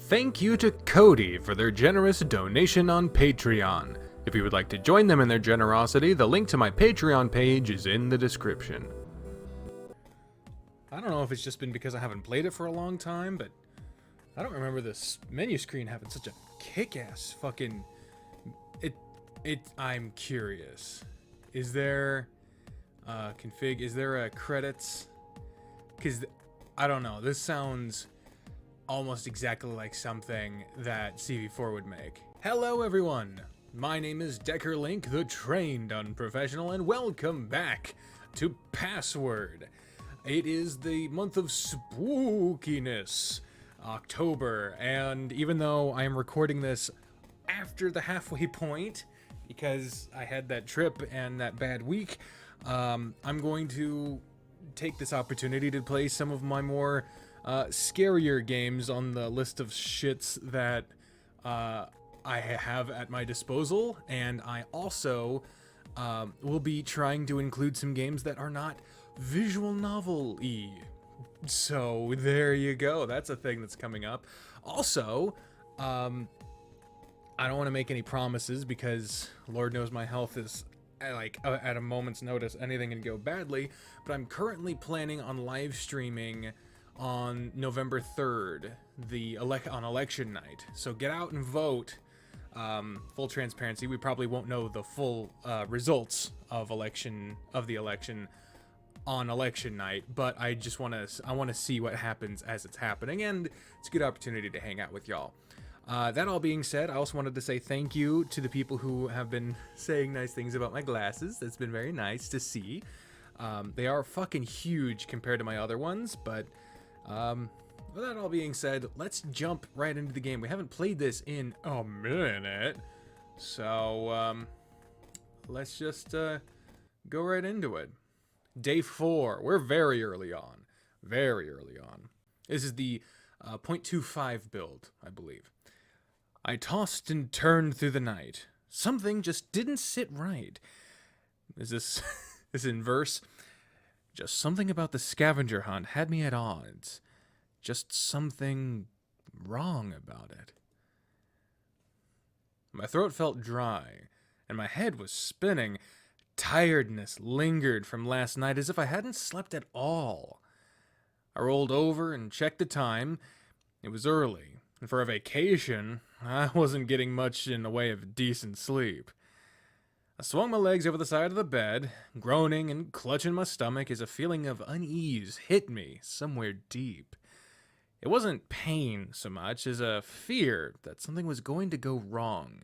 Thank you to Cody for their generous donation on Patreon. If you would like to join them in their generosity, the link to my Patreon page is in the description. I don't know if it's just been because I haven't played it for a long time, but I don't remember this menu screen having such a kick-ass fucking... I'm curious. Is there config? Is there a credits? Because I don't know. This sounds almost exactly like something that CV4 would make. Hello, everyone. My name is Decker Link, the trained unprofessional, and welcome back to Password. It is the month of spookiness, October, and even though I am recording this after the halfway point, because I had that trip and that bad week, I'm going to take this opportunity to play some of my more scarier games on the list of shits that I have at my disposal, and I also will be trying to include some games that are not visual novel-y. So there you go. That's a thing that's coming up. Also, I don't want to make any promises because Lord knows my health is like at a moment's notice anything can go badly, but I'm currently planning on live streaming on November 3rd, on election night. So get out and vote. Full transparency, we probably won't know the full results of the election on election night, but I want to see what happens as it's happening, and it's a good opportunity to hang out with y'all. That all being said, I also wanted to say thank you to the people who have been saying nice things about my glasses. That's been very nice to see. They are fucking huge compared to my other ones, but with that all being said, let's jump right into the game. We haven't played this in a minute, so let's just go right into it. Day 4. We're very early on. Very early on. This is the 0.25 build, I believe. I tossed and turned through the night. Something just didn't sit right. Is this in verse? Just something about the scavenger hunt had me at odds. Just something wrong about it. My throat felt dry, and my head was spinning. Tiredness lingered from last night as if I hadn't slept at all. I rolled over and checked the time. It was early, and for a vacation, I wasn't getting much in the way of decent sleep. I swung my legs over the side of the bed, groaning and clutching my stomach as a feeling of unease hit me somewhere deep. It wasn't pain so much as a fear that something was going to go wrong.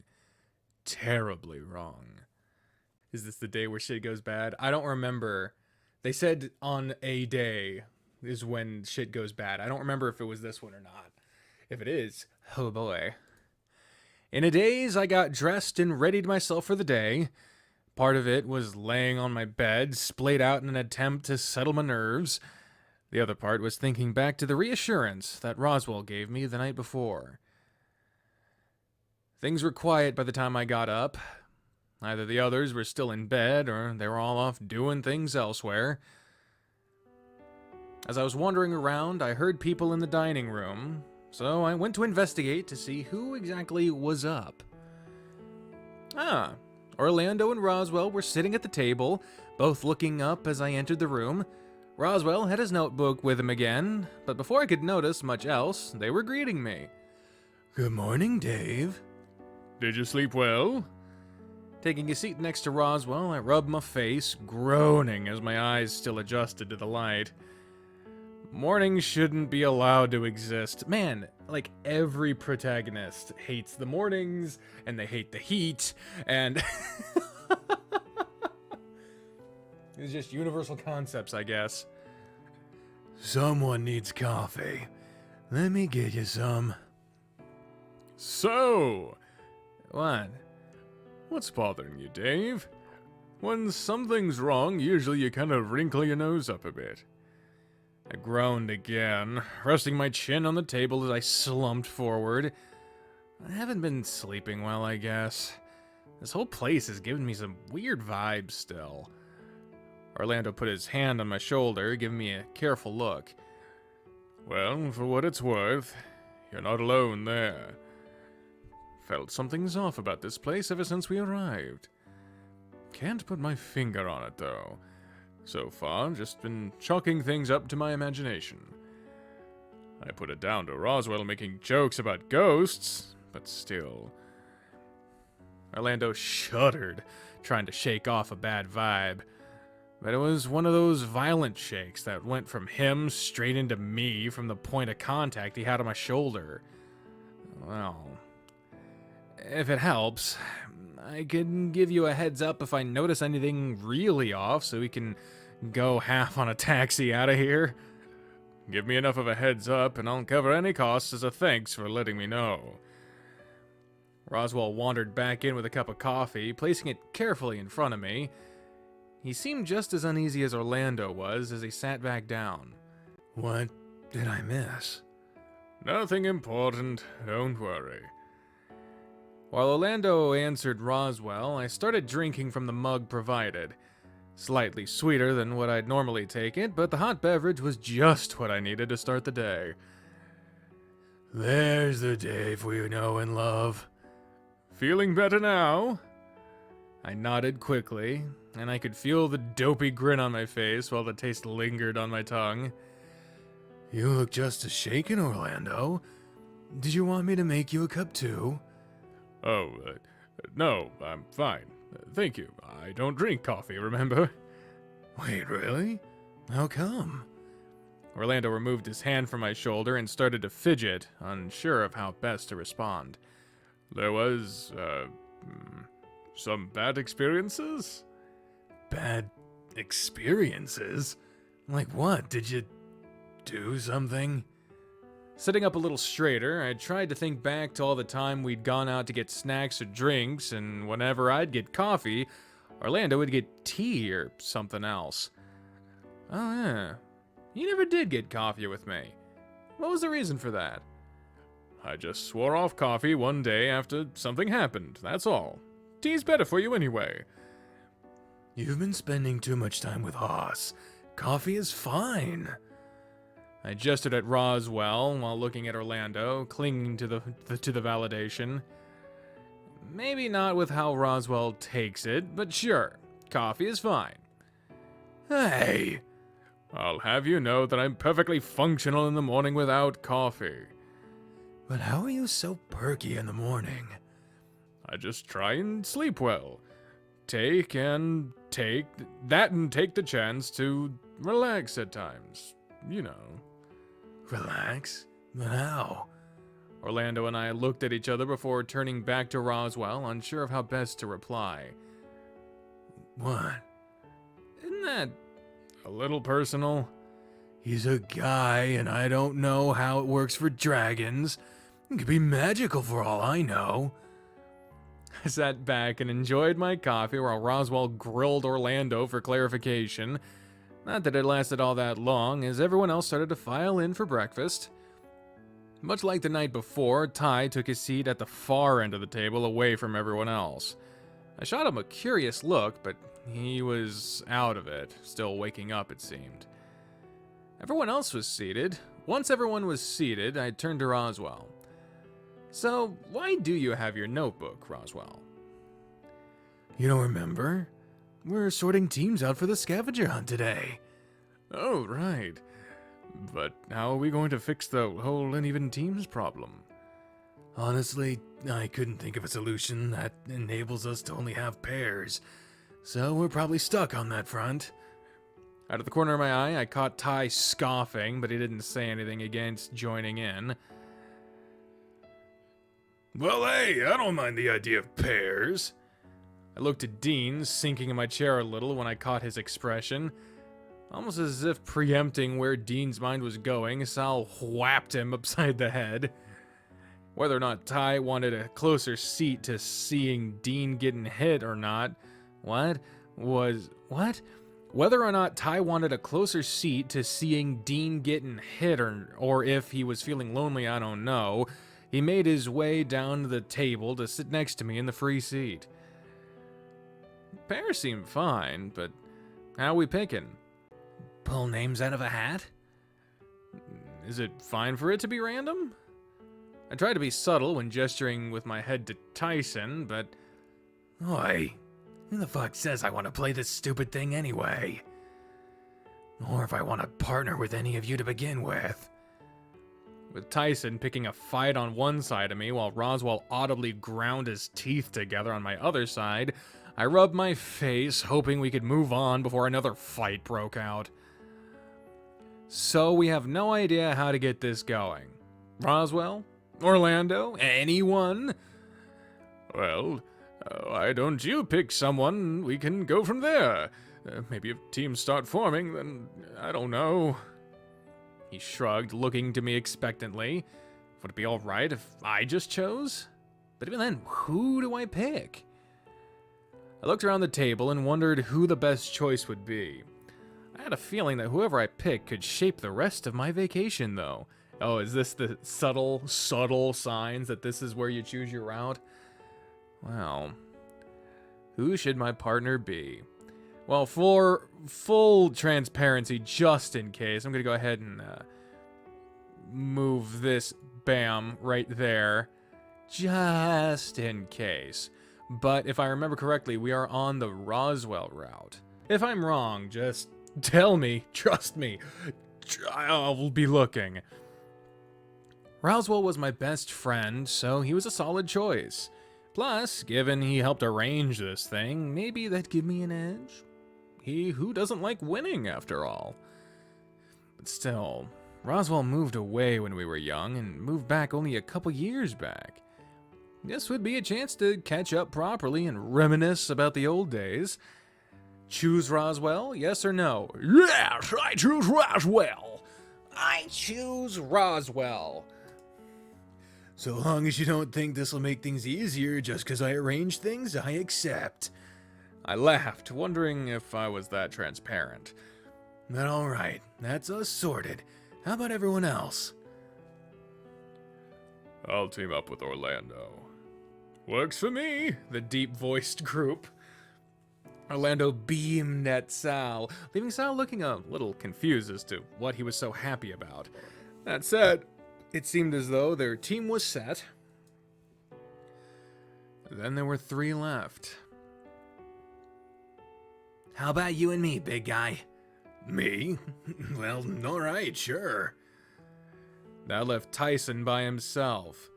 Terribly wrong. Is this the day where shit goes bad? I don't remember. They said on a day is when shit goes bad. I don't remember if it was this one or not. If it is, oh boy. In a daze, I got dressed and readied myself for the day. Part of it was laying on my bed, splayed out in an attempt to settle my nerves. The other part was thinking back to the reassurance that Roswell gave me the night before. Things were quiet by the time I got up. Either the others were still in bed, or they were all off doing things elsewhere. As I was wandering around, I heard people in the dining room, so I went to investigate to see who exactly was up. Orlando and Roswell were sitting at the table, both looking up as I entered the room. Roswell had his notebook with him again, but before I could notice much else, they were greeting me. "Good morning, Dave." "Did you sleep well?" Taking a seat next to Roswell, I rubbed my face, groaning as my eyes still adjusted to the light. Mornings shouldn't be allowed to exist. Man, like every protagonist hates the mornings, and they hate the heat, and... It's just universal concepts, I guess. "Someone needs coffee. Let me get you some." "So..." "What?" "What's bothering you, Dave? When something's wrong, usually you kind of wrinkle your nose up a bit." I groaned again, resting my chin on the table as I slumped forward. I haven't been sleeping well, I guess. This whole place is giving me some weird vibes still. Orlando put his hand on my shoulder, giving me a careful look. "Well, for what it's worth, You're not alone there. Felt something's off about this place ever since we arrived. Can't put my finger on it, though. So far, just been chalking things up to my imagination. I put it down to Roswell making jokes about ghosts, but still. Orlando shuddered, trying to shake off a bad vibe. But it was one of those violent shakes that went from him straight into me from the point of contact he had on my shoulder. Well, if it helps, I can give you a heads up if I notice anything really off so we can go half on a taxi out of here. Give me enough of a heads up and I'll cover any costs as a thanks for letting me know. Roswell wandered back in with a cup of coffee, placing it carefully in front of me. He seemed just as uneasy as Orlando was as he sat back down. What did I miss? Nothing important, don't worry. While Orlando answered Roswell, I started drinking from the mug provided. Slightly sweeter than what I'd normally take it, but the hot beverage was just what I needed to start the day. There's the Dave we know and love. Feeling better now? I nodded quickly, and I could feel the dopey grin on my face while the taste lingered on my tongue. You look just as shaken, Orlando. Did you want me to make you a cup too? Oh, no, I'm fine. Thank you. I don't drink coffee, remember? Wait, really? How come? Orlando removed his hand from my shoulder and started to fidget, unsure of how best to respond. There was, some bad experiences? Bad experiences? Like what? Did you do something? Sitting up a little straighter, I tried to think back to all the time we'd gone out to get snacks or drinks, and whenever I'd get coffee, Orlando would get tea or something else. Oh yeah, you never did get coffee with me. What was the reason for that? I just swore off coffee one day after something happened, that's all. Tea's better for you anyway. You've been spending too much time with Haas. Coffee is fine. I gestured at Roswell while looking at Orlando, clinging to the validation. Maybe not with how Roswell takes it, but sure, coffee is fine. Hey! I'll have you know that I'm perfectly functional in the morning without coffee. But how are you so perky in the morning? I just try and sleep well. Take the chance to relax at times. You know. Relax? But how? Orlando and I looked at each other before turning back to Roswell, unsure of how best to reply. What? Isn't that a little personal? He's a guy, and I don't know how it works for dragons. It could be magical for all I know. I sat back and enjoyed my coffee while Roswell grilled Orlando for clarification. Not that it lasted all that long, as everyone else started to file in for breakfast. Much like the night before, Ty took his seat at the far end of the table away from everyone else. I shot him a curious look, but he was out of it, still waking up it seemed. Everyone else was seated. Once everyone was seated, I turned to Roswell. So, why do you have your notebook, Roswell? You don't remember? We're sorting teams out for the scavenger hunt today. Oh, right. But how are we going to fix the whole uneven teams problem? Honestly, I couldn't think of a solution that enables us to only have pairs, so we're probably stuck on that front. Out of the corner of my eye, I caught Ty scoffing, but he didn't say anything against joining in. Well, hey, I don't mind the idea of pairs. I looked at Dean, sinking in my chair a little when I caught his expression. Almost as if preempting where Dean's mind was going, Sal whapped him upside the head. Whether or not Ty wanted a closer seat to seeing Dean getting hit or not, Whether or not Ty wanted a closer seat to seeing Dean getting hit or if he was feeling lonely, I don't know. He made his way down to the table to sit next to me in the free seat. Pairs seem fine, but how we picking? Pull names out of a hat? Is it fine for it to be random? I tried to be subtle when gesturing with my head to Tyson, but... Oi, who the fuck says I want to play this stupid thing anyway? Or if I want to partner with any of you to begin with. With Tyson picking a fight on one side of me while Roswell audibly ground his teeth together on my other side, I rubbed my face, hoping we could move on before another fight broke out. So we have no idea how to get this going. Roswell? Orlando? Anyone? Well, why don't you pick someone? We can go from there. Maybe if teams start forming, then I don't know. He shrugged, looking to me expectantly. Would it be alright if I just chose? But even then, who do I pick? I looked around the table and wondered who the best choice would be. I had a feeling that whoever I picked could shape the rest of my vacation, though. Oh, is this the subtle signs that this is where you choose your route? Well, who should my partner be? Well, for full transparency, just in case, I'm going to go ahead and move this, bam, right there, just in case. But if I remember correctly, we are on the Roswell route. If I'm wrong, just tell me, trust me, I'll be looking. Roswell was my best friend, so he was a solid choice. Plus, given he helped arrange this thing, maybe that'd give me an edge. Who doesn't like winning, after all? But still, Roswell moved away when we were young and moved back only a couple years back. This would be a chance to catch up properly and reminisce about the old days. Choose Roswell, yes or no? Yes, I choose Roswell. I choose Roswell. So long as you don't think this will make things easier just because I arranged things, I accept. I laughed, wondering if I was that transparent. But alright, that's us sorted. How about everyone else? I'll team up with Orlando. Works for me, the deep-voiced group. Orlando beamed at Sal, leaving Sal looking a little confused as to what he was so happy about. That said, it seemed as though their team was set. Then there were 3 left. How about you and me, big guy? Me? Well, alright, sure. That left Tyson by himself.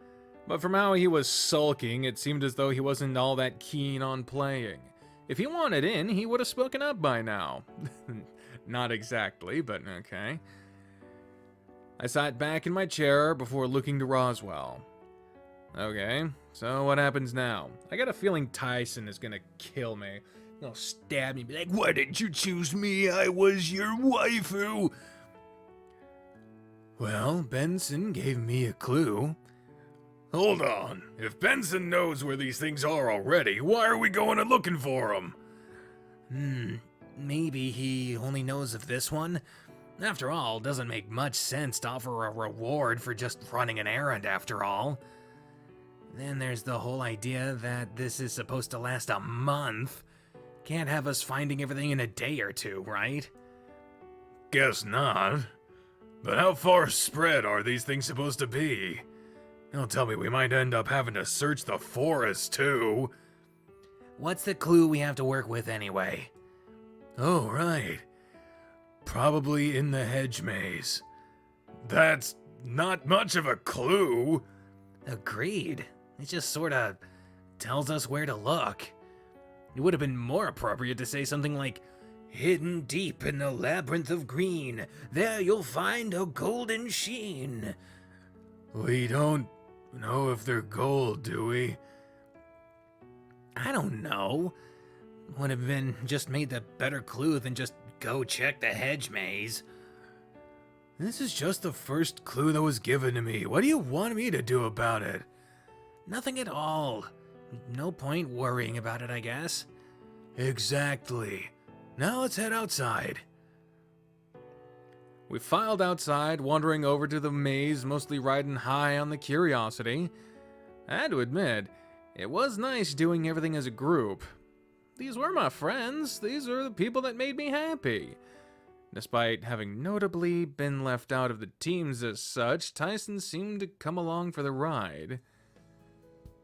But from how he was sulking, it seemed as though he wasn't all that keen on playing. If he wanted in, he would have spoken up by now. Not exactly, but okay. I sat back in my chair before looking to Roswell. Okay, so what happens now? I got a feeling Tyson is gonna kill me. He'll stab me and be like, "Why didn't you choose me? I was your waifu." Well, Benson gave me a clue. Hold on. If Benson knows where these things are already, why are we going and looking for them? Maybe he only knows of this one. After all, doesn't make much sense to offer a reward for just running an errand after all. Then there's the whole idea that this is supposed to last a month. Can't have us finding everything in a day or two, right? Guess not. But how far spread are these things supposed to be? Don't tell me we might end up having to search the forest, too. What's the clue we have to work with anyway? Oh, right. Probably in the hedge maze. That's not much of a clue. Agreed. It just sorta tells us where to look. It would have been more appropriate to say something like, "Hidden deep in the labyrinth of green, there you'll find a golden sheen." We don't know if they're gold, do we? I don't know. Would have been just made the better clue than just go check the hedge maze. This is just the first clue that was given to me. What do you want me to do about it? Nothing at all. No point worrying about it, I guess. Exactly. Now let's head outside. We filed outside, wandering over to the maze, mostly riding high on the curiosity. I had to admit, it was nice doing everything as a group. These were my friends. These are the people that made me happy. Despite having notably been left out of the teams as such, Tyson seemed to come along for the ride.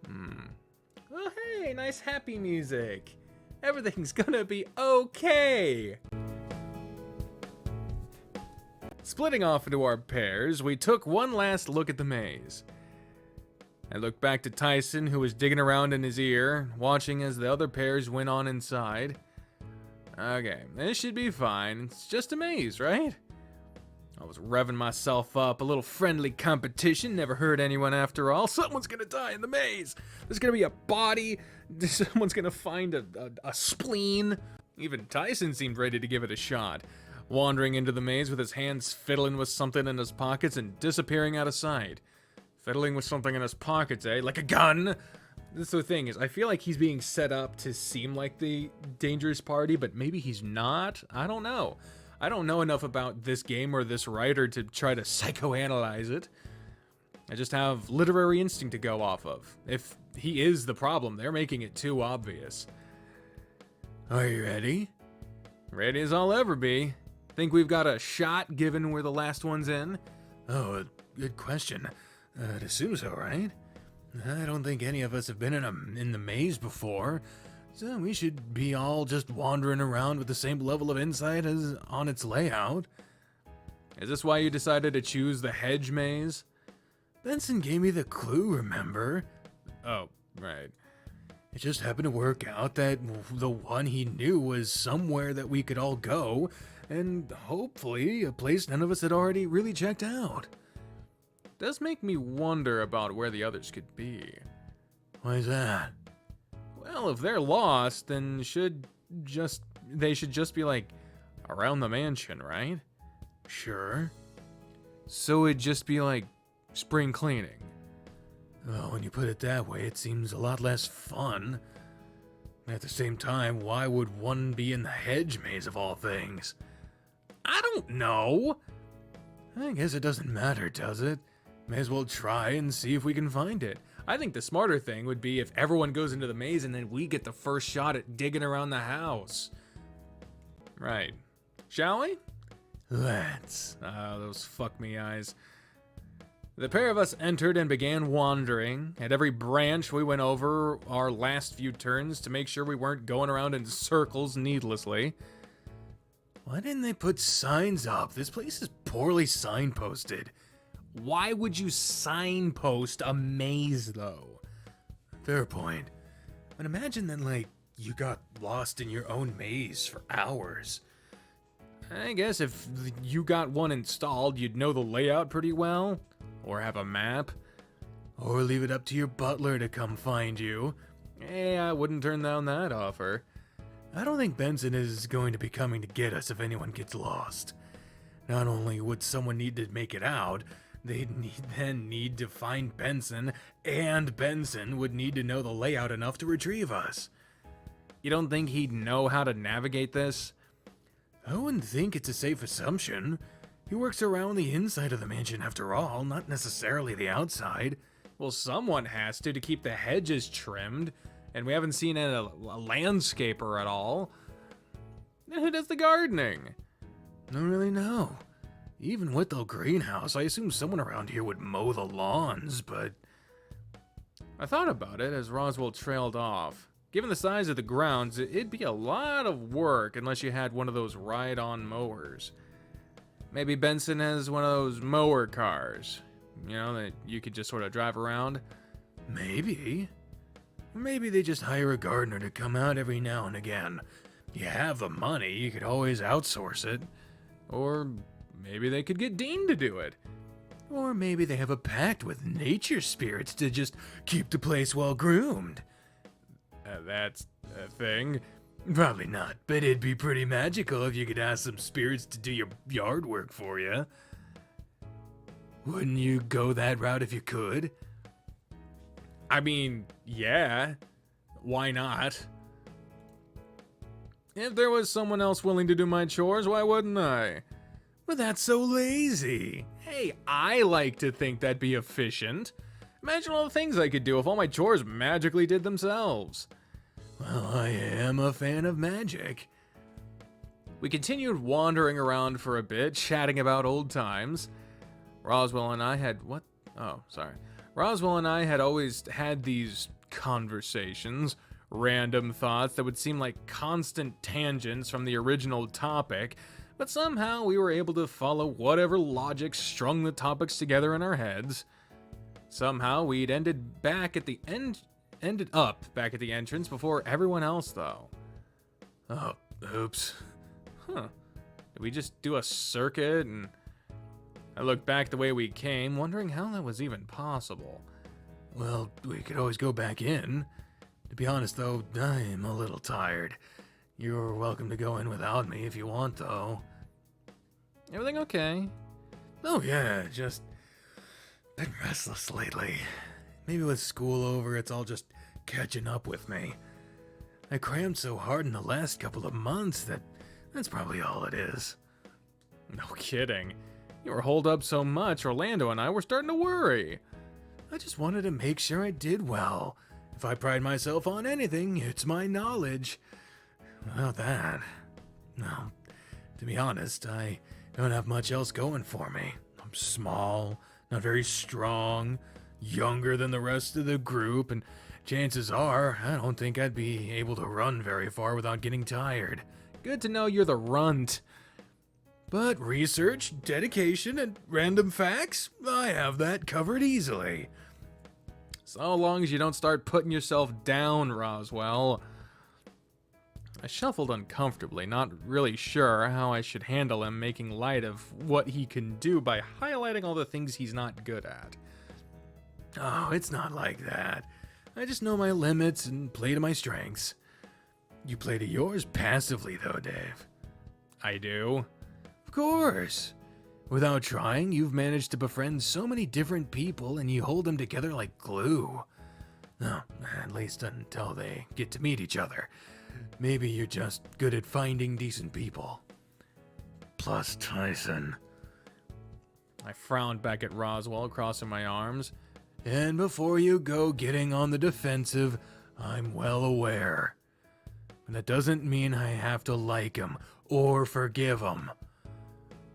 Oh hey, nice happy music. Everything's gonna be okay. Splitting off into our pairs, we took one last look at the maze. I looked back to Tyson, who was digging around in his ear, watching as the other pairs went on inside. Okay, this should be fine. It's just a maze, right? I was revving myself up. A little friendly competition never hurt anyone after all. Someone's gonna die in the maze. There's gonna be a body. Someone's gonna find a spleen. Even Tyson seemed ready to give it a shot, wandering into the maze with his hands fiddling with something in his pockets and disappearing out of sight. Fiddling with something in his pockets, eh? Like a gun? That's the thing, is I feel like he's being set up to seem like the dangerous party, but maybe he's not. I don't know. I don't know enough about this game or this writer to try to psychoanalyze it. I just have literary instinct to go off of. If he is the problem, they're making it too obvious. Are you ready? Ready as I'll ever be. Think we've got a shot given we're the last ones in? Oh, good question. I'd assume so, right? I don't think any of us have been in the maze before, so we should be all just wandering around with the same level of insight as on its layout. Is this why you decided to choose the hedge maze? Benson gave me the clue, remember? Oh, right. It just happened to work out that the one he knew was somewhere that we could all go, and hopefully a place none of us had already really checked out. Does make me wonder about where the others could be. Why is that? Well, if they're lost, then they should just be like around the mansion, right? Sure. So it'd just be like spring cleaning. Well, when you put it that way, it seems a lot less fun. At the same time, why would one be in the hedge maze of all things? I don't know. I guess it doesn't matter, does it? May as well try and see if we can find it. I think the smarter thing would be if everyone goes into the maze and then we get the first shot at digging around the house. Right. Shall we? Let's. Those fuck me eyes. The pair of us entered and began wandering. At every branch, we went over our last few turns to make sure we weren't going around in circles needlessly. Why didn't they put signs up? This place is poorly signposted. Why would you signpost a maze, though? Fair point. But imagine that, like, you got lost in your own maze for hours. I guess if you got one installed, you'd know the layout pretty well. Or have a map. Or leave it up to your butler to come find you. Hey, I wouldn't turn down that offer. I don't think Benson is going to be coming to get us if anyone gets lost. Not only would someone need to make it out, they'd then need to find Benson, and Benson would need to know the layout enough to retrieve us. You don't think he'd know how to navigate this? I wouldn't think it's a safe assumption. He works around the inside of the mansion after all, not necessarily the outside. Well, someone has to keep the hedges trimmed, and we haven't seen a landscaper at all. Who does the gardening? I don't really know. Even with the greenhouse, I assume someone around here would mow the lawns, but... I thought about it as Roswell trailed off. Given the size of the grounds, it'd be a lot of work unless you had one of those ride-on mowers. Maybe Benson has one of those mower cars, you know, that you could just sort of drive around. Maybe. Maybe they just hire a gardener to come out every now and again. You have the money, you could always outsource it. Or maybe they could get Dean to do it. Or maybe they have a pact with nature spirits to just keep the place well groomed. That's a thing. Probably not, but it'd be pretty magical if you could ask some spirits to do your yard work for you. Wouldn't you go that route if you could? I mean, yeah. Why not? If there was someone else willing to do my chores, why wouldn't I? But that's so lazy. Hey, I like to think that'd be efficient. Imagine all the things I could do if all my chores magically did themselves. Well, I am a fan of magic. We continued wandering around for a bit, chatting about old times. Roswell and I had Roswell and I had always had these conversations, random thoughts that would seem like constant tangents from the original topic, but somehow we were able to follow whatever logic strung the topics together in our heads. Somehow we'd ended up back at the entrance before everyone else, though. Oh, oops. Huh. Did we just do a circuit? And I looked back the way we came, wondering how that was even possible. Well, we could always go back in. To be honest, though, I'm a little tired. You're welcome to go in without me if you want, though. Everything okay? Oh, yeah, just been restless lately. Maybe with school over, it's all just catching up with me. I crammed so hard in the last couple of months that's probably all it is. No kidding. You were holed up so much, Orlando and I were starting to worry. I just wanted to make sure I did well. If I pride myself on anything, it's my knowledge. Without that, no, to be honest, I don't have much else going for me. I'm small, not very strong, younger than the rest of the group, and chances are I don't think I'd be able to run very far without getting tired. Good to know you're the runt. But research, dedication, and random facts, I have that covered easily. So long as you don't start putting yourself down, Roswell. I shuffled uncomfortably, not really sure how I should handle him making light of what he can do by highlighting all the things he's not good at. Oh, it's not like that. I just know my limits and play to my strengths. You play to yours passively, though, Dave. I do. Of course. Without trying, you've managed to befriend so many different people and you hold them together like glue. No, at least until they get to meet each other. Maybe you're just good at finding decent people. Plus Tyson. I frowned back at Roswell, crossing my arms. And before you go getting on the defensive, I'm well aware. But that doesn't mean I have to like him or forgive him.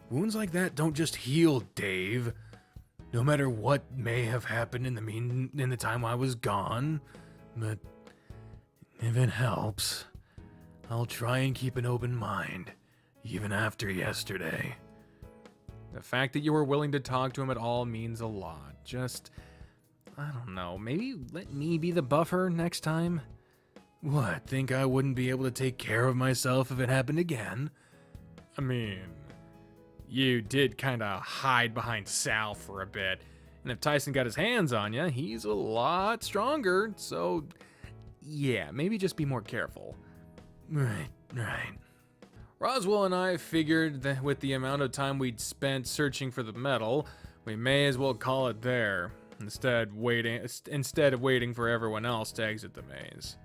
Wounds like that don't just heal, Dave. No matter what may have happened in the time I was gone. But if it helps, I'll try and keep an open mind, even after yesterday. The fact that you were willing to talk to him at all means a lot. Just, I don't know, maybe let me be the buffer next time? What, think I wouldn't be able to take care of myself if it happened again? I mean, you did kind of hide behind Sal for a bit. And if Tyson got his hands on you, he's a lot stronger. So, yeah, maybe just be more careful. Right. Roswell and I figured that with the amount of time we'd spent searching for the metal, we may as well call it there, instead of waiting for everyone else to exit the maze.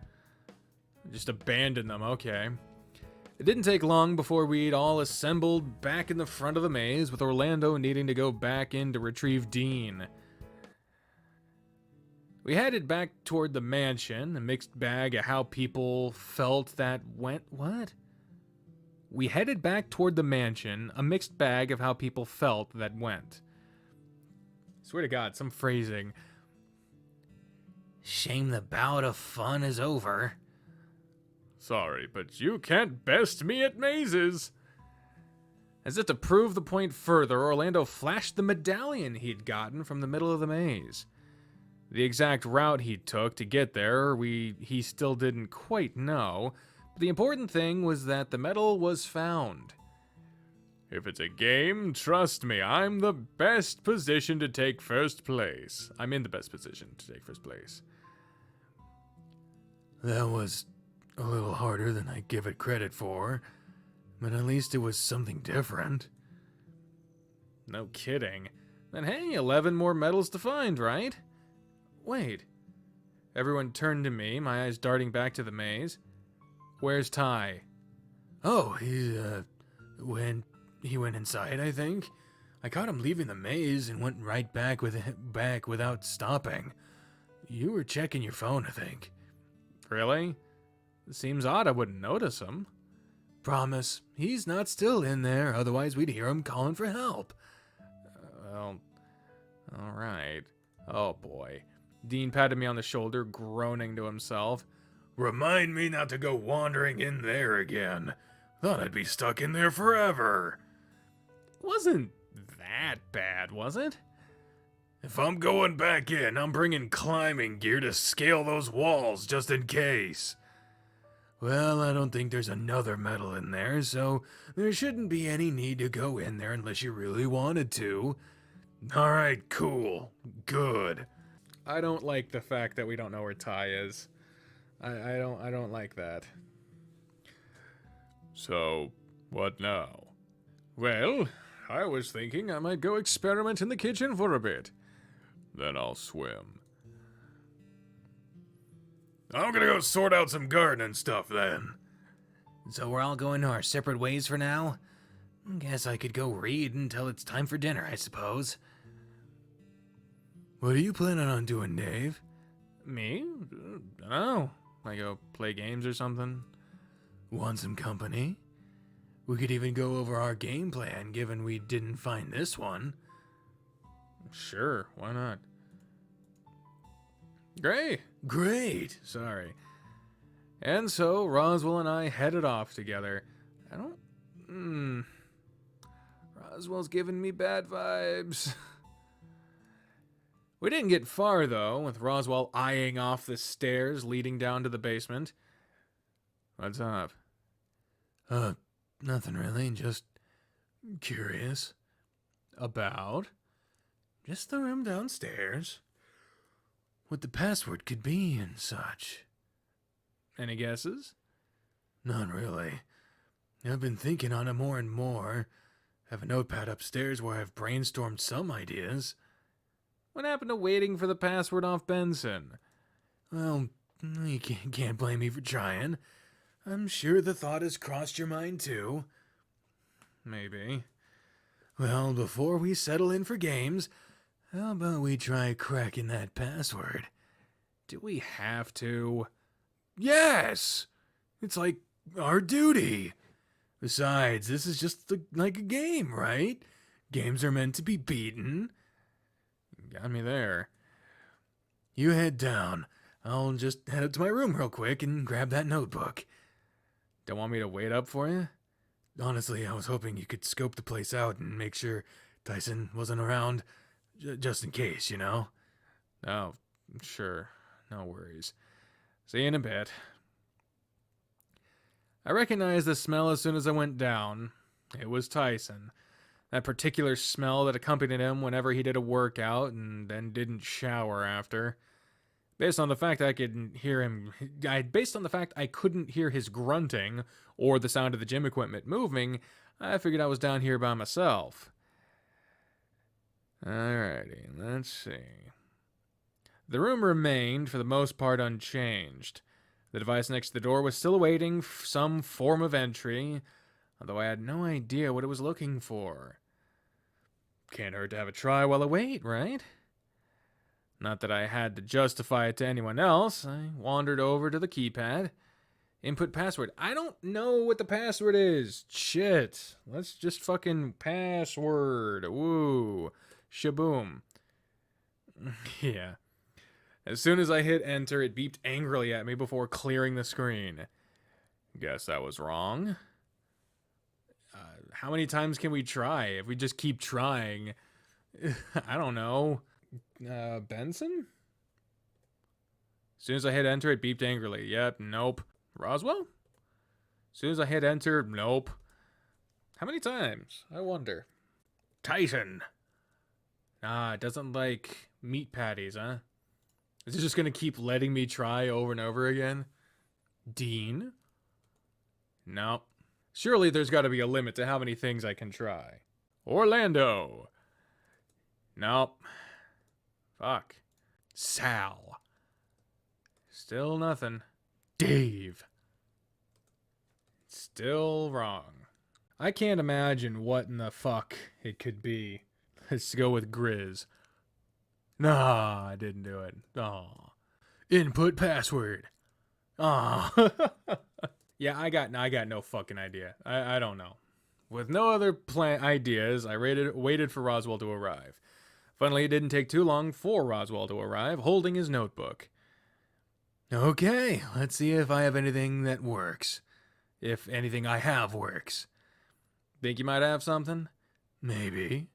Just abandon them, okay. It didn't take long before we'd all assembled back in the front of the maze, with Orlando needing to go back in to retrieve Dean. We headed back toward the mansion, a mixed bag of how people felt that went... What? We headed back toward the mansion, a mixed bag of how people felt that went. Swear to God, some phrasing. Shame the bout of fun is over. Sorry, but you can't best me at mazes. As if to prove the point further, Orlando flashed the medallion he'd gotten from the middle of the maze. The exact route he took to get there, he still didn't quite know, but the important thing was that the medal was found. If it's a game, trust me, I'm the best position to take first place. I'm in the best position to take first place. That was a little harder than I give it credit for, but at least it was something different. No kidding. Then hey, 11 more medals to find, right? Wait. Everyone turned to me, my eyes darting back to the maze. Where's Ty? Oh, he went inside, I think. I caught him leaving the maze and went right back without stopping. You were checking your phone, I think. Really? It seems odd I wouldn't notice him. Promise, he's not still in there, otherwise we'd hear him calling for help. Well, alright. Oh boy. Dean patted me on the shoulder, groaning to himself. Remind me not to go wandering in there again. Thought I'd be stuck in there forever. It wasn't that bad, was it? If I'm going back in, I'm bringing climbing gear to scale those walls just in case. Well, I don't think there's another metal in there, so there shouldn't be any need to go in there unless you really wanted to. Alright, cool. Good. I don't like the fact that we don't know where Ty is. I don't like that. So, what now? Well, I was thinking I might go experiment in the kitchen for a bit. Then I'll swim. I'm gonna go sort out some gardening stuff then. So we're all going our separate ways for now? Guess I could go read until it's time for dinner, I suppose. What are you planning on doing, Dave? Me? Dunno. I go play games or something. Want some company? We could even go over our game plan, given we didn't find this one. Sure, why not? Great. Sorry. And so Roswell and I headed off together. Roswell's giving me bad vibes. We didn't get far, though, with Roswell eyeing off the stairs leading down to the basement. What's up? Nothing really, just curious. About? Just the room downstairs. What the password could be and such. Any guesses? Not really. I've been thinking on it more and more. Have a notepad upstairs where I've brainstormed some ideas. What happened to waiting for the password off Benson? Well, you can't blame me for trying. I'm sure the thought has crossed your mind too. Maybe. Well, before we settle in for games, how about we try cracking that password? Do we have to? Yes! It's like our duty. Besides, this is just like a game, right? Games are meant to be beaten. Got me there. You head down. I'll just head up to my room real quick and grab that notebook. Don't want me to wait up for you? Honestly, I was hoping you could scope the place out and make sure Tyson wasn't around, just in case, you know? Oh, sure. No worries. See you in a bit. I recognized the smell as soon as I went down. It was Tyson. That particular smell that accompanied him whenever he did a workout and then didn't shower after. Based on the fact I couldn't hear his grunting or the sound of the gym equipment moving, I figured I was down here by myself. Alrighty, let's see. The room remained, for the most part, unchanged. The device next to the door was still awaiting some form of entry, although I had no idea what it was looking for. Can't hurt to have a try while I wait, right? Not that I had to justify it to anyone else. I wandered over to the keypad. Input password. I don't know what the password is. Shit. Let's just fucking password. Woo. Shaboom. Yeah. As soon as I hit enter, it beeped angrily at me before clearing the screen. Guess that was wrong. How many times can we try? If we just keep trying, I don't know. Benson? As soon as I hit enter, it beeped angrily. Yep, nope. Roswell? As soon as I hit enter, nope. How many times? I wonder. Titan. It doesn't like meat patties, huh? Is it just gonna keep letting me try over and over again? Dean? Nope. Surely there's gotta be a limit to how many things I can try. Orlando. Nope. Fuck. Sal. Still nothing. Dave. Still wrong. I can't imagine what in the fuck it could be. Let's go with Grizz. Nah, I didn't do it. Aw. Input password. Aw. Yeah, I got no fucking idea. I don't know. With no other ideas, I waited for Roswell to arrive. Finally, it didn't take too long for Roswell to arrive, holding his notebook. Okay, let's see if I have anything that works. If anything I have works. Think you might have something? Maybe.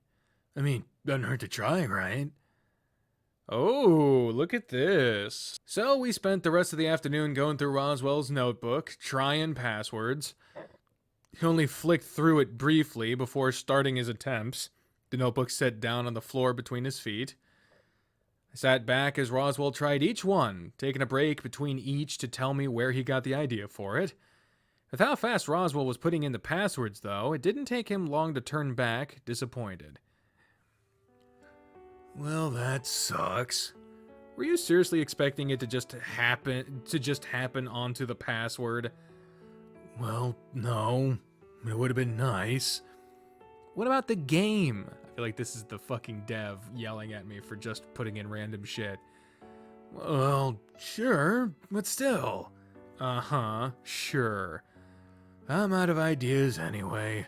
I mean, doesn't hurt to try, right? Oh, look at this. So we spent the rest of the afternoon going through Roswell's notebook, trying passwords. He only flicked through it briefly before starting his attempts. The notebook set down on the floor between his feet. I sat back as Roswell tried each one, taking a break between each to tell me where he got the idea for it. With how fast Roswell was putting in the passwords, though, it didn't take him long to turn back, disappointed. Well, that sucks. Were you seriously expecting it to just happen onto the password? Well, no. It would have been nice. What about the game? I feel like this is the fucking dev yelling at me for just putting in random shit. Well, sure, but still. Uh-huh, sure. I'm out of ideas anyway.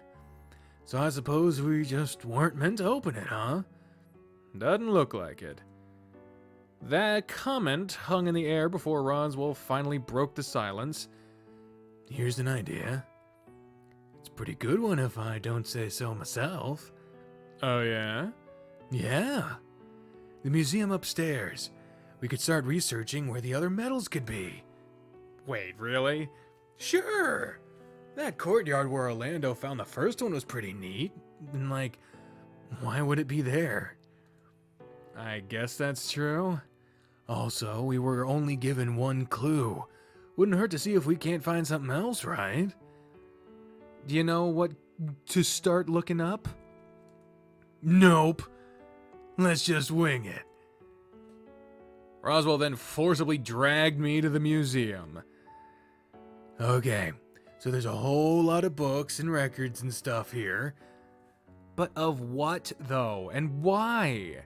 So I suppose we just weren't meant to open it, huh? Doesn't look like it. That comment hung in the air before Roswell finally broke the silence. Here's an idea. It's a pretty good one if I don't say so myself. Oh, yeah? Yeah. The museum upstairs. We could start researching where the other medals could be. Wait, really? Sure. That courtyard where Orlando found the first one was pretty neat. And why would it be there? I guess that's true. Also, we were only given one clue. Wouldn't hurt to see if we can't find something else, right? Do you know what to start looking up? Nope. Let's just wing it. Roswell then forcibly dragged me to the museum. Okay, so there's a whole lot of books and records and stuff here. But of what, though, and why?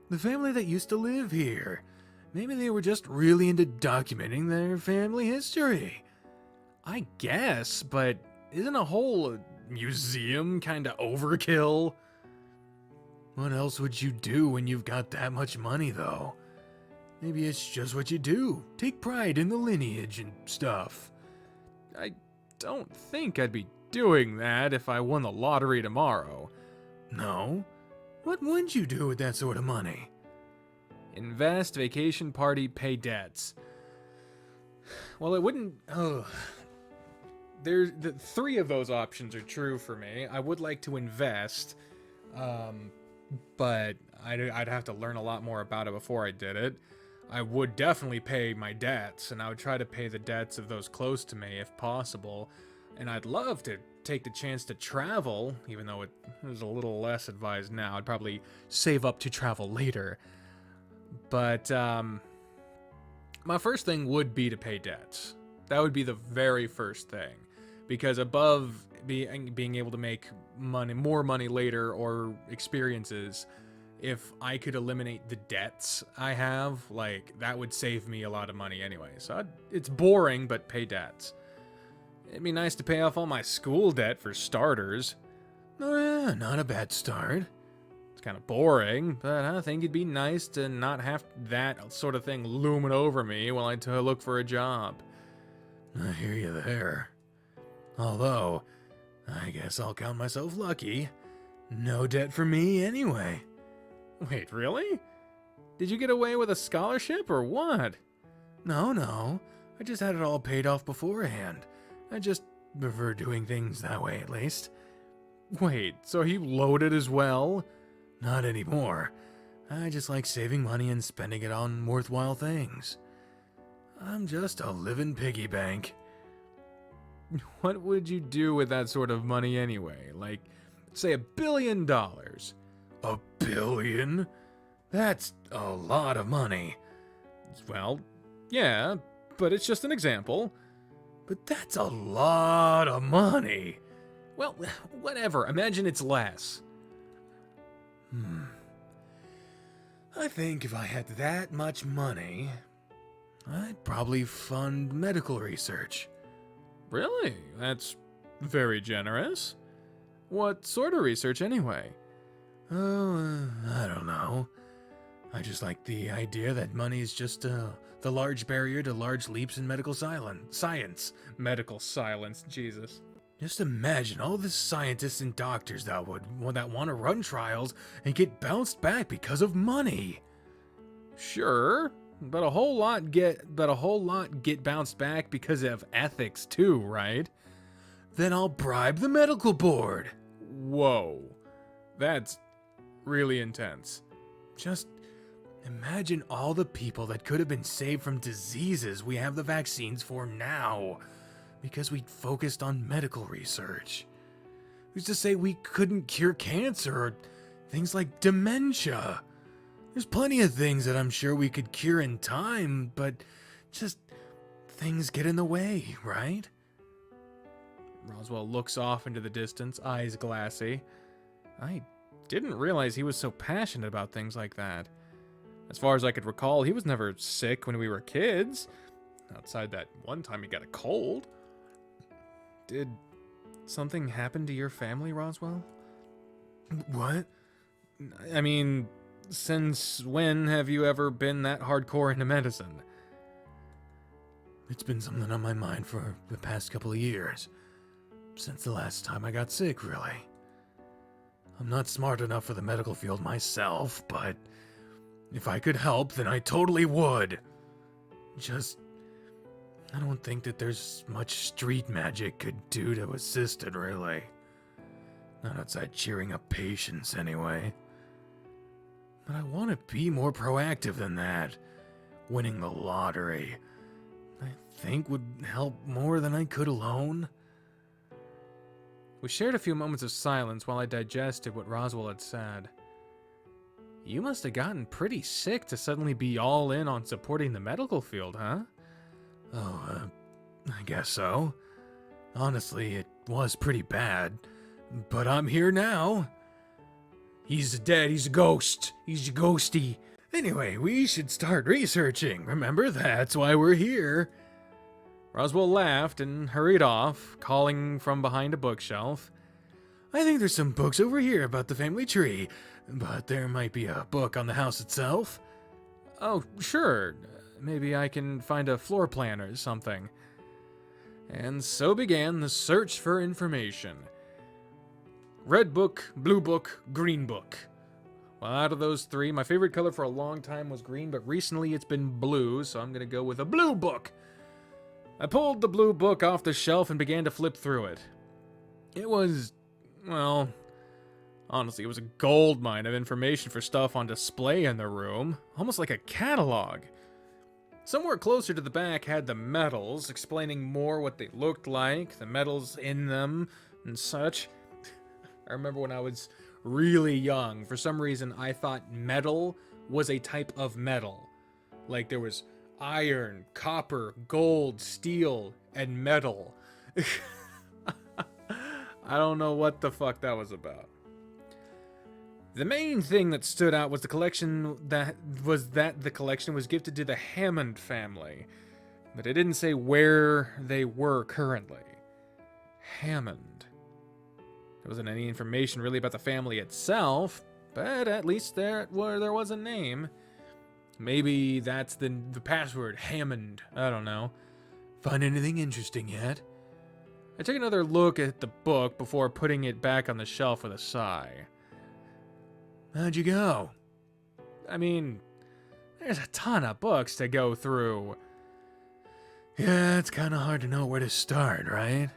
The family that used to live here. Maybe they were just really into documenting their family history. I guess, but isn't a whole museum kinda overkill? What else would you do when you've got that much money, though? Maybe it's just what you do. Take pride in the lineage and stuff. I don't think I'd be doing that if I won the lottery tomorrow. No? What would you do with that sort of money? Invest, vacation, party, pay debts. Well, it wouldn't... The three of those options are true for me. I would like to invest, but I'd have to learn a lot more about it before I did it. I would definitely pay my debts, and I would try to pay the debts of those close to me if possible. And I'd love to take the chance to travel, even though it is a little less advised now. I'd probably save up to travel later. But my first thing would be to pay debts. That would be the very first thing. Because above being able to make more money later or experiences, if I could eliminate the debts I have, that would save me a lot of money anyway. So it's boring, but pay debts. It'd be nice to pay off all my school debt for starters. Oh yeah, not a bad start. It's kind of boring, but I think it'd be nice to not have that sort of thing looming over me while I look for a job. I hear you there. Although, I guess I'll count myself lucky. No debt for me anyway. Wait, really? Did you get away with a scholarship or what? No. I just had it all paid off beforehand. I just prefer doing things that way, at least. Wait, so he loaded as well? Not anymore. I just like saving money and spending it on worthwhile things. I'm just a living piggy bank. What would you do with that sort of money anyway? Say $1 billion. $1 billion? That's a lot of money. Well, yeah, but it's just an example. But that's a lot of money. Well, whatever. Imagine it's less. I think if I had that much money, I'd probably fund medical research. Really? That's very generous. What sort of research, anyway? Oh, I don't know. I just like the idea that money is just the large barrier to large leaps in medical science. Medical silence, Jesus. Just imagine all the scientists and doctors that want to run trials and get bounced back because of money. Sure, but a whole lot get bounced back because of ethics too, right? Then I'll bribe the medical board. Whoa, that's really intense. Just imagine all the people that could have been saved from diseases we have the vaccines for now, because we focused on medical research. Who's to say we couldn't cure cancer or things like dementia? There's plenty of things that I'm sure we could cure in time, but just things get in the way, right? Roswell looks off into the distance, eyes glassy. I didn't realize he was so passionate about things like that. As far as I could recall, he was never sick when we were kids. Outside that one time he got a cold. Did something happen to your family, Roswell? What? I mean, since when have you ever been that hardcore into medicine? It's been something on my mind for the past couple of years. Since the last time I got sick, really. I'm not smart enough for the medical field myself, but if I could help, then I totally would. I don't think that there's much street magic could do to assist it, really. Not outside cheering up patients, anyway. But I want to be more proactive than that. Winning the lottery, I think, would help more than I could alone. We shared a few moments of silence while I digested what Roswell had said. You must have gotten pretty sick to suddenly be all in on supporting the medical field, huh? Oh, I guess so. Honestly, it was pretty bad. But I'm here now. He's dead, he's a ghost. He's a ghosty. Anyway, we should start researching. Remember, that's why we're here. Roswell laughed and hurried off, calling from behind a bookshelf. I think there's some books over here about the family tree, but there might be a book on the house itself. Oh, sure. Maybe I can find a floor plan or something. And so began the search for information. Red book, blue book, green book. Well, out of those three, my favorite color for a long time was green, but recently it's been blue, so I'm going to go with a blue book. I pulled the blue book off the shelf and began to flip through it. It was, well, honestly, it was a goldmine of information for stuff on display in the room, almost like a catalog. Somewhere closer to the back had the medals, explaining more what they looked like, the metals in them, and such. I remember when I was really young, for some reason I thought metal was a type of metal. Like there was iron, copper, gold, steel, and metal. I don't know what the fuck that was about. The main thing that stood out was the collection was gifted to the Hammond family, but it didn't say where they were currently. Hammond. There wasn't any information really about the family itself, but at least there was a name. Maybe that's the password, Hammond. I don't know. Find anything interesting yet? I took another look at the book before putting it back on the shelf with a sigh. How'd you go? I mean, there's a ton of books to go through. Yeah, it's kind of hard to know where to start, right?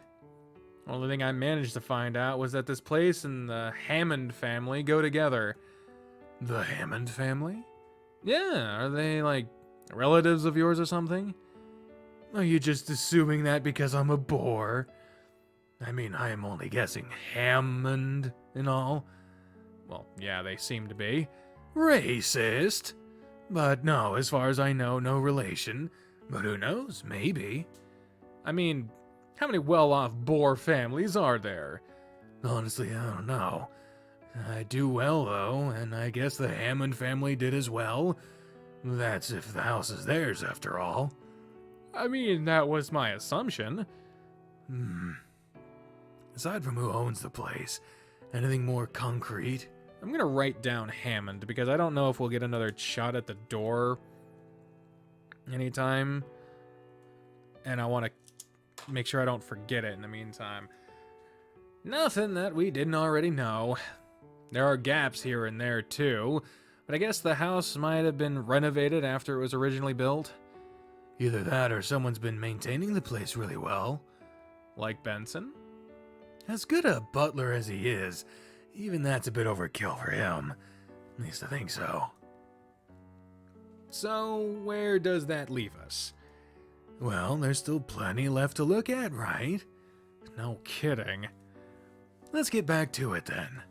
Only thing I managed to find out was that this place and the Hammond family go together. The Hammond family? Yeah, are they like relatives of yours or something? Are you just assuming that because I'm a bore? I mean, I am only guessing Hammond and all. Well, yeah, they seem to be. Racist. But no, as far as I know, no relation. But who knows, maybe. I mean, how many well-off Boer families are there? Honestly, I don't know. I do well, though, and I guess the Hammond family did as well. That's if the house is theirs, after all. I mean, that was my assumption. Aside from who owns the place, anything more concrete? I'm gonna write down Hammond because I don't know if we'll get another shot at the door anytime. And I want to make sure I don't forget it in the meantime. Nothing that we didn't already know. There are gaps here and there too, but I guess the house might have been renovated after it was originally built. Either that or someone's been maintaining the place really well. Like Benson? As good a butler as he is, even that's a bit overkill for him. At least I think so. So, where does that leave us? Well, there's still plenty left to look at, right? No kidding. Let's get back to it then.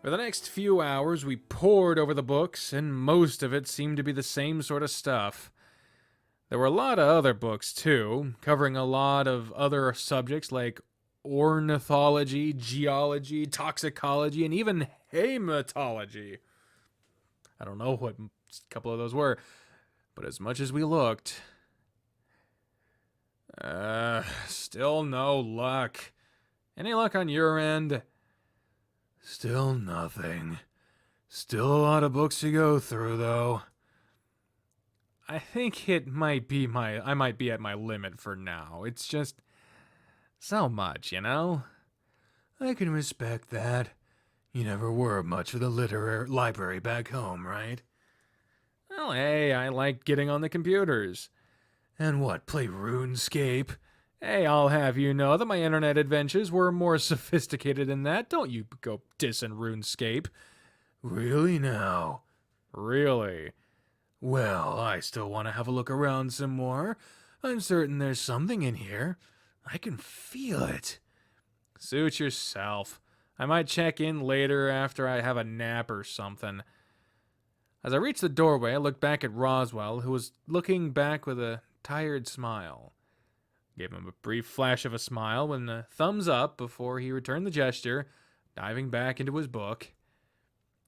For the next few hours, we pored over the books, and most of it seemed to be the same sort of stuff. There were a lot of other books, too, covering a lot of other subjects like ornithology, geology, toxicology, and even hematology. I don't know what a couple of those were, but as much as we looked... still no luck. Any luck on your end? Still nothing. Still a lot of books to go through, though. I think I might be at my limit for now. It's just so much, you know? I can respect that. You never were much for the literary library back home, right? Well, hey, I like getting on the computers. And what, play RuneScape? Hey, I'll have you know that my internet adventures were more sophisticated than that. Don't you go dissing RuneScape. Really now? Really? Well, I still want to have a look around some more. I'm certain there's something in here. I can feel it. Suit yourself. I might check in later after I have a nap or something. As I reached the doorway, I looked back at Roswell, who was looking back with a tired smile. Gave him a brief flash of a smile and a thumbs up before he returned the gesture, diving back into his book.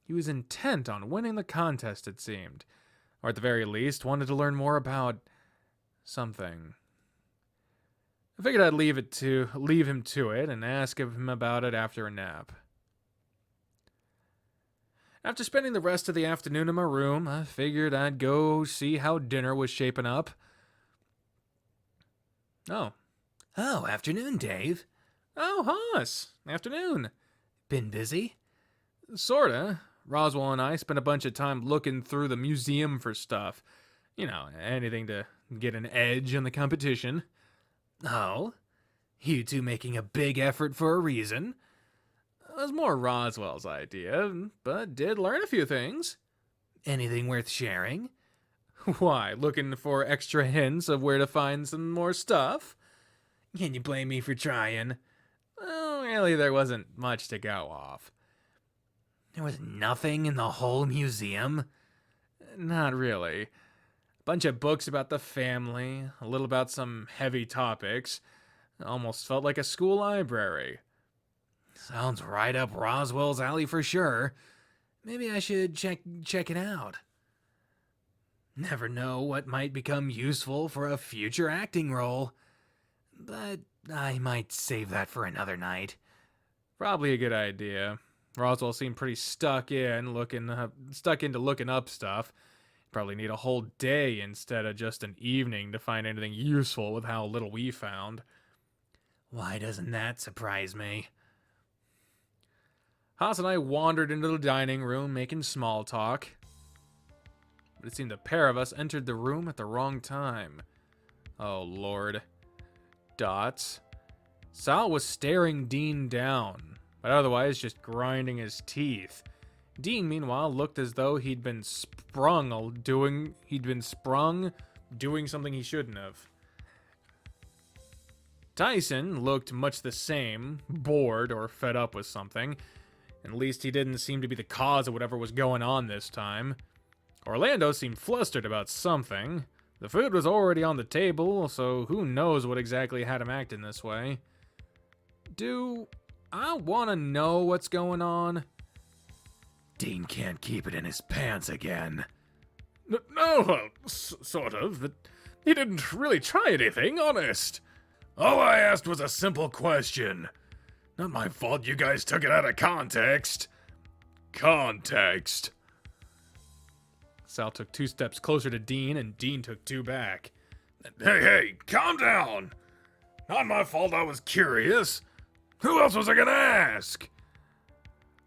He was intent on winning the contest, it seemed, or at the very least wanted to learn more about something. I figured I'd leave him to it and ask him about it after a nap. After spending the rest of the afternoon in my room, I figured I'd go see how dinner was shaping up. Oh, afternoon, Dave. Oh, Hoss. Afternoon. Been busy? Sorta. Roswell and I spent a bunch of time looking through the museum for stuff. You know, anything to get an edge in the competition. Oh? You two making a big effort for a reason? It was more Roswell's idea, but did learn a few things. Anything worth sharing? Why, looking for extra hints of where to find some more stuff? Can you blame me for trying? Well, really, there wasn't much to go off. There was nothing in the whole museum? Not really. A bunch of books about the family, a little about some heavy topics. Almost felt like a school library. Sounds right up Roswell's alley for sure. Maybe I should check it out. Never know what might become useful for a future acting role. But I might save that for another night. Probably a good idea. Roswell seemed pretty stuck into looking up stuff. Probably need a whole day instead of just an evening to find anything useful with how little we found. Why doesn't that surprise me? Haas and I wandered into the dining room making small talk. But it seemed the pair of us entered the room at the wrong time. Oh, Lord. Dots. Sal was staring Dean down, but otherwise just grinding his teeth. Dean, meanwhile, looked as though he'd been sprung doing something he shouldn't have. Tyson looked much the same, bored or fed up with something. At least he didn't seem to be the cause of whatever was going on this time. Orlando seemed flustered about something. The food was already on the table, so who knows what exactly had him acting this way. Do I want to know what's going on? Dean can't keep it in his pants again. No, well, sort of. He didn't really try anything, honest. All I asked was a simple question. Not my fault you guys took it out of context. Context. Sal took 2 steps closer to Dean, and Dean took 2 back. Hey, calm down. Not my fault I was curious. Who else was I gonna ask?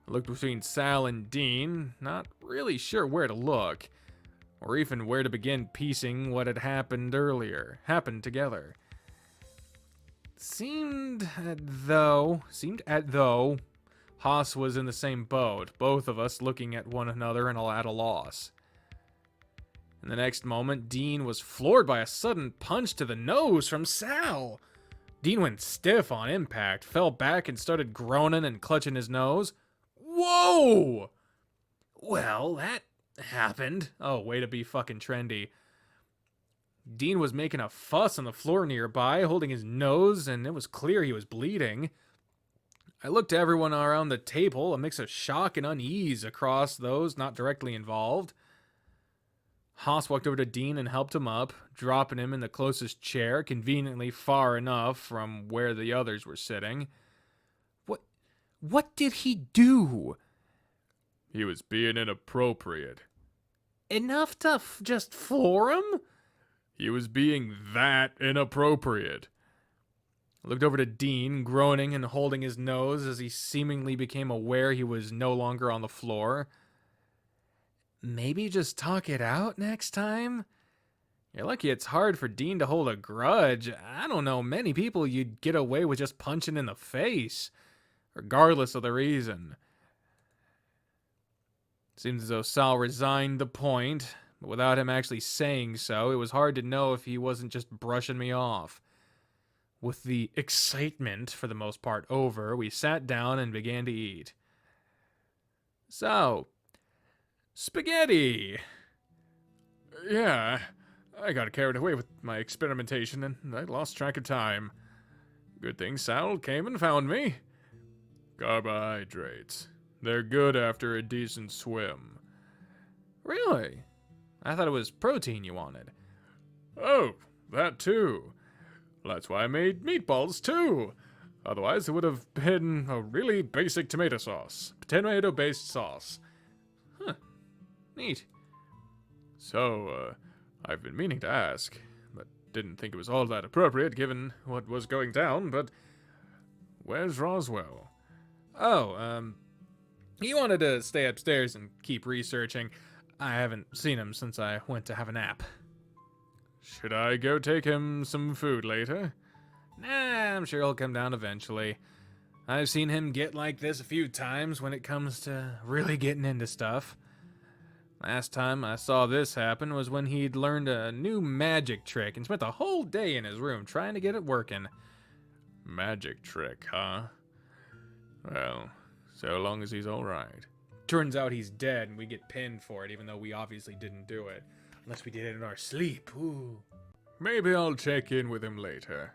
I looked between Sal and Dean, not really sure where to look, or even where to begin piecing what had happened together. Seemed as though Haas was in the same boat, both of us looking at one another and at a loss. In the next moment, Dean was floored by a sudden punch to the nose from Sal. Dean went stiff on impact, fell back and started groaning and clutching his nose. Whoa! Well, that happened. Oh, way to be fucking trendy. Dean was making a fuss on the floor nearby, holding his nose, and it was clear he was bleeding. I looked to everyone around the table, a mix of shock and unease across those not directly involved. Haas walked over to Dean and helped him up, dropping him in the closest chair, conveniently far enough from where the others were sitting. What did he do? He was being inappropriate. Enough to just floor him? He was being that inappropriate. I looked over to Dean, groaning and holding his nose as he seemingly became aware he was no longer on the floor. Maybe just talk it out next time? You're lucky it's hard for Dean to hold a grudge. I don't know many people you'd get away with just punching in the face, regardless of the reason. Seems as though Sal resigned the point, but without him actually saying so, it was hard to know if he wasn't just brushing me off. With the excitement, for the most part, over, we sat down and began to eat. So, spaghetti! Yeah, I got carried away with my experimentation and I lost track of time. Good thing Sal came and found me. Carbohydrates. They're good after a decent swim. Really? I thought it was protein you wanted. Oh, that too. That's why I made meatballs too. Otherwise, it would have been a really basic tomato sauce. Tomato-based sauce. Huh. Neat. So, I've been meaning to ask, but didn't think it was all that appropriate given what was going down, but where's Roswell? Oh, he wanted to stay upstairs and keep researching. I haven't seen him since I went to have a nap. Should I go take him some food later? Nah, I'm sure he'll come down eventually. I've seen him get like this a few times when it comes to really getting into stuff. Last time I saw this happen was when he'd learned a new magic trick and spent the whole day in his room trying to get it working. Magic trick, huh? Well, so long as he's alright. Turns out he's dead and we get pinned for it, even though we obviously didn't do it. Unless we did it in our sleep. Ooh. Maybe I'll check in with him later.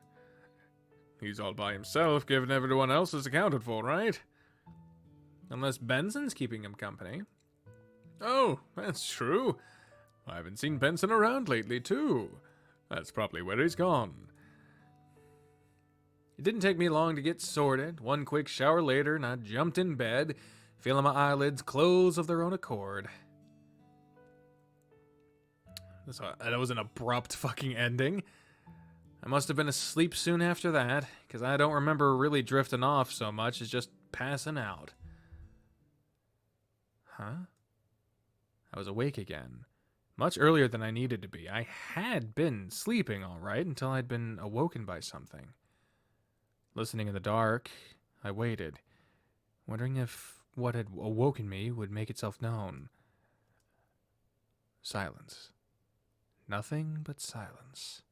He's all by himself, given everyone else is accounted for, right? Unless Benson's keeping him company. Oh, that's true. I haven't seen Benson around lately, too. That's probably where he's gone. It didn't take me long to get sorted. One quick shower later, and I jumped in bed, feeling my eyelids close of their own accord. That was an abrupt fucking ending. I must have been asleep soon after that, because I don't remember really drifting off so much as just passing out. Huh? I was awake again. Much earlier than I needed to be. I had been sleeping all right until I'd been awoken by something. Listening in the dark, I waited, wondering if what had awoken me would make itself known. Silence. Nothing but silence.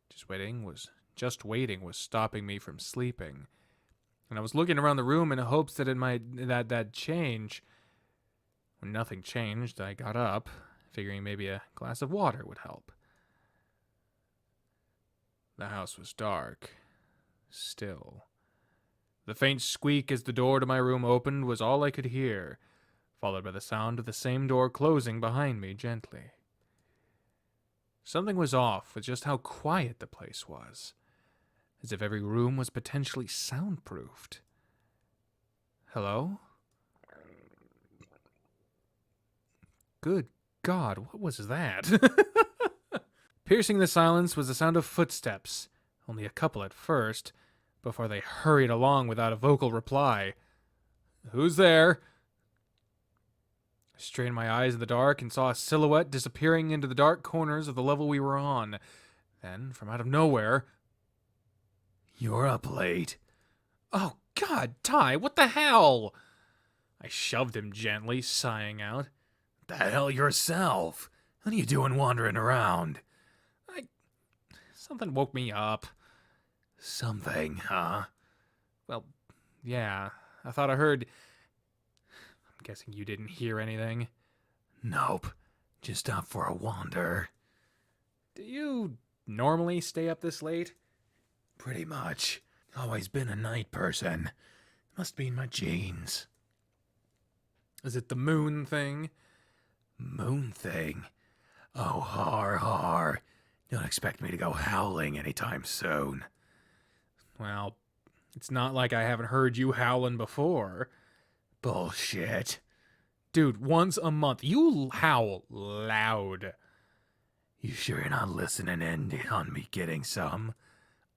Just waiting was stopping me from sleeping. And I was looking around the room in hopes that it might that change. When nothing changed, I got up, figuring maybe a glass of water would help. The house was dark. Still. The faint squeak as the door to my room opened was all I could hear, followed by the sound of the same door closing behind me gently. Something was off with just how quiet the place was. as if every room was potentially soundproofed. Hello? Good God, what was that? Piercing the silence was the sound of footsteps, only a couple at first, before they hurried along without a vocal reply. Who's there? I strained my eyes in the dark and saw a silhouette disappearing into the dark corners of the level we were on. Then, from out of nowhere... You're up late. Oh, God, Ty, what the hell? I shoved him gently, sighing out. The hell yourself? What are you doing wandering around? Something woke me up. Something, huh? Well, yeah, I thought I heard... I'm guessing you didn't hear anything. Nope. Just up for a wander. Do you normally stay up this late? Pretty much. Always been a night person. Must be in my genes. Is it the moon thing? Moon thing? Oh, har. Don't expect me to go howling anytime soon. Well, it's not like I haven't heard you howling before. Bullshit. Dude, once a month, you howl loud. You sure you're not listening in on me getting some?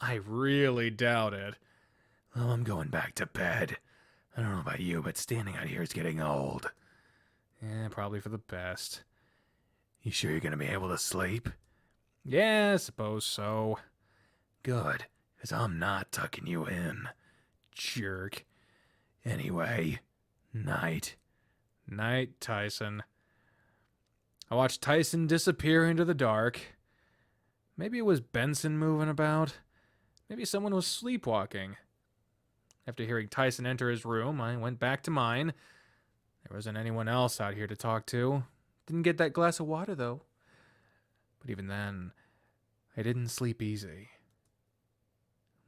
I really doubt it. Well, I'm going back to bed. I don't know about you, but standing out here is getting old. Yeah, probably for the best. You sure you're gonna be able to sleep? Yeah, I suppose so. Good, because I'm not tucking you in. Jerk. Anyway, night. Night, Tyson. I watched Tyson disappear into the dark. Maybe it was Benson moving about. Maybe someone was sleepwalking. After hearing Tyson enter his room, I went back to mine. There wasn't anyone else out here to talk to. Didn't get that glass of water, though. But even then, I didn't sleep easy.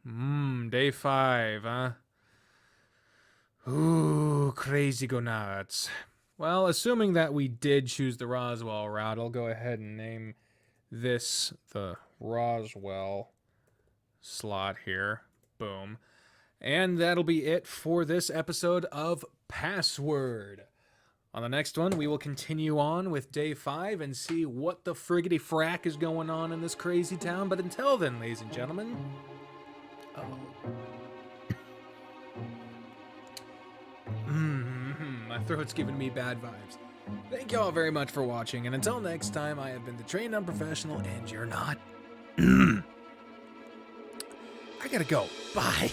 Day 5, huh? Ooh, crazy go nuts. Well, assuming that we did choose the Roswell route, I'll go ahead and name this the Roswell slot here. Boom. And that'll be it for this episode of Password. On the next one, we will continue on with day 5 and see what the friggity frack is going on in this crazy town. But until then, ladies and gentlemen... my throat's giving me bad vibes. Thank you all very much for watching, and until next time, I have been the trained unprofessional, and you're not. I gotta go. Bye.